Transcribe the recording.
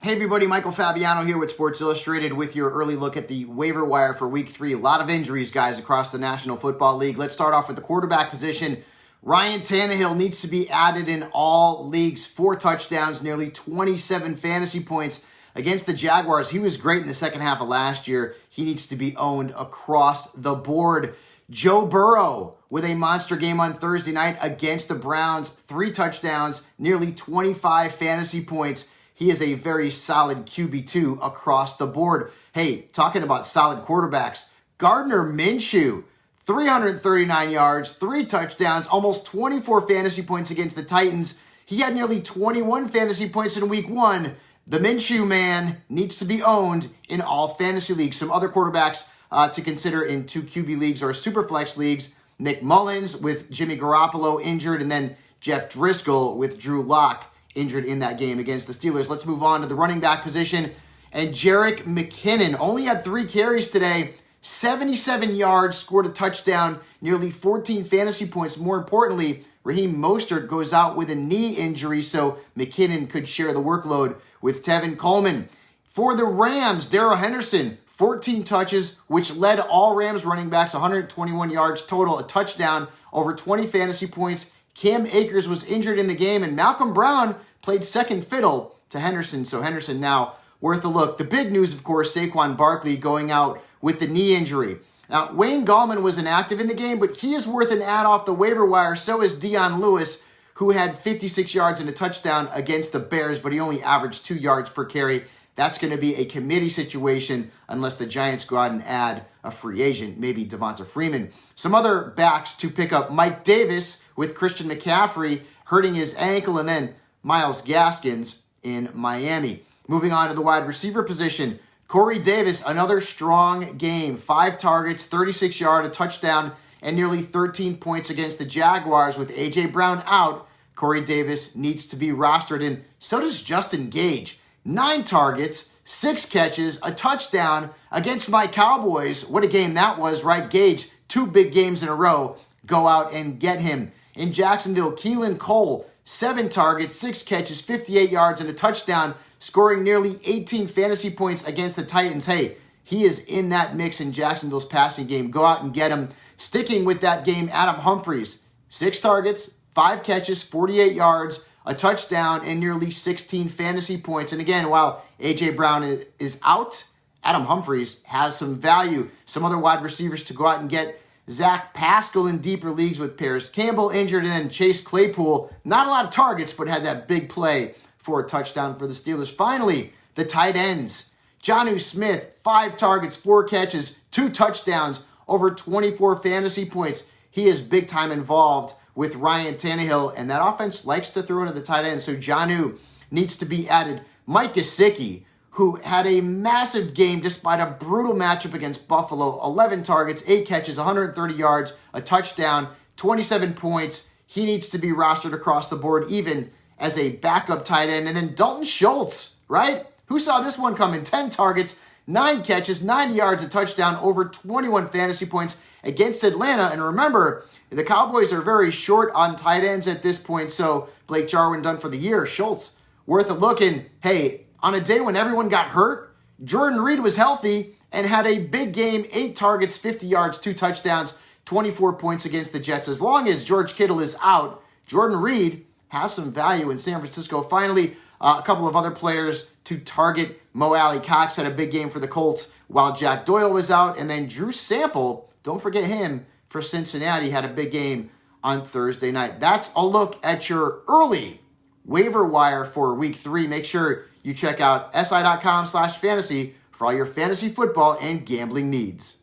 Hey everybody, Michael Fabiano here with Sports Illustrated with your early look at the waiver wire for Week 3. A lot of injuries, guys, across the National Football League. Let's start off with the quarterback position. Ryan Tannehill needs to be added in all leagues. 4 touchdowns, nearly 27 fantasy points against the Jaguars. He was great in the second half of last year. He needs to be owned across the board. Joe Burrow with a monster game on Thursday night against the Browns. 3 touchdowns, nearly 25 fantasy points. He is a very solid QB2 across the board. Hey, talking about solid quarterbacks, Gardner Minshew, 339 yards, 3 touchdowns, almost 24 fantasy points against the Titans. He had nearly 21 fantasy points in Week 1. The Minshew man needs to be owned in all fantasy leagues. Some other quarterbacks to consider in 2 QB leagues or Superflex leagues. Nick Mullins with Jimmy Garoppolo injured, and then Jeff Driscoll with Drew Lock injured in that game against the Steelers. Let's move on to the running back position. And Jerick McKinnon only had 3 carries today, 77 yards, scored a touchdown, nearly 14 fantasy points. More importantly, Raheem Mostert goes out with a knee injury, so McKinnon could share the workload with Tevin Coleman. For the Rams, Darrell Henderson, 14 touches, which led all Rams running backs, 121 yards total, a touchdown, over 20 fantasy points. Cam Akers was injured in the game, and Malcolm Brown played second fiddle to Henderson, so Henderson now worth a look. The big news, of course, Saquon Barkley going out with the knee injury. Now, Wayne Gallman was inactive in the game, but he is worth an add off the waiver wire. So is Dion Lewis, who had 56 yards and a touchdown against the Bears, but he only averaged 2 yards per carry. That's going to be a committee situation unless the Giants go out and add a free agent, maybe Devonta Freeman. Some other backs to pick up, Mike Davis with Christian McCaffrey hurting his ankle, and then Myles Gaskins in Miami. Moving on to the wide receiver position, Corey Davis, another strong game. 5 targets, 36 yards, a touchdown, and nearly 13 points against the Jaguars. With A.J. Brown out, Corey Davis needs to be rostered, and so does Justin Gage. 9 targets, 6 catches, a touchdown against my Cowboys. What a game that was, right? Gage, 2 big games in a row. Go out and get him. In Jacksonville, Keelan Cole, 7 targets, 6 catches, 58 yards, and a touchdown, scoring nearly 18 fantasy points against the Titans. Hey, he is in that mix in Jacksonville's passing game. Go out and get him. Sticking with that game, Adam Humphries, 6 targets, 5 catches, 48 yards, a touchdown, and nearly 16 fantasy points. And again, while A.J. Brown is out, Adam Humphries has some value. Some other wide receivers to go out and get: Zach Pascal in deeper leagues with Paris Campbell injured, and then Chase Claypool, not a lot of targets, but had that big play for a touchdown for the Steelers. Finally, the tight ends. Jonnu Smith, 5 targets, 4 catches, 2 touchdowns, over 24 fantasy points. He is big time involved with Ryan Tannehill, and that offense likes to throw into the tight end, so Jonnu needs to be added. Mike Gesicki, who had a massive game despite a brutal matchup against Buffalo. 11 targets, 8 catches, 130 yards, a touchdown, 27 points. He needs to be rostered across the board, even as a backup tight end. And then Dalton Schultz, right? Who saw this one coming? 10 targets, 9 catches, 90 yards, a touchdown, over 21 fantasy points against Atlanta. And remember, the Cowboys are very short on tight ends at this point, so Blake Jarwin done for the year. Schultz, worth a look. And hey, on a day when everyone got hurt, Jordan Reed was healthy and had a big game, 8 targets, 50 yards, 2 touchdowns, 24 points against the Jets. As long as George Kittle is out, Jordan Reed has some value in San Francisco. Finally, a couple of other players to target. Mo Alley Cox had a big game for the Colts while Jack Doyle was out. And then Drew Sample, don't forget him, for Cincinnati, had a big game on Thursday night. That's a look at your early waiver wire for Week 3. Make sure you check out si.com/fantasy for all your fantasy football and gambling needs.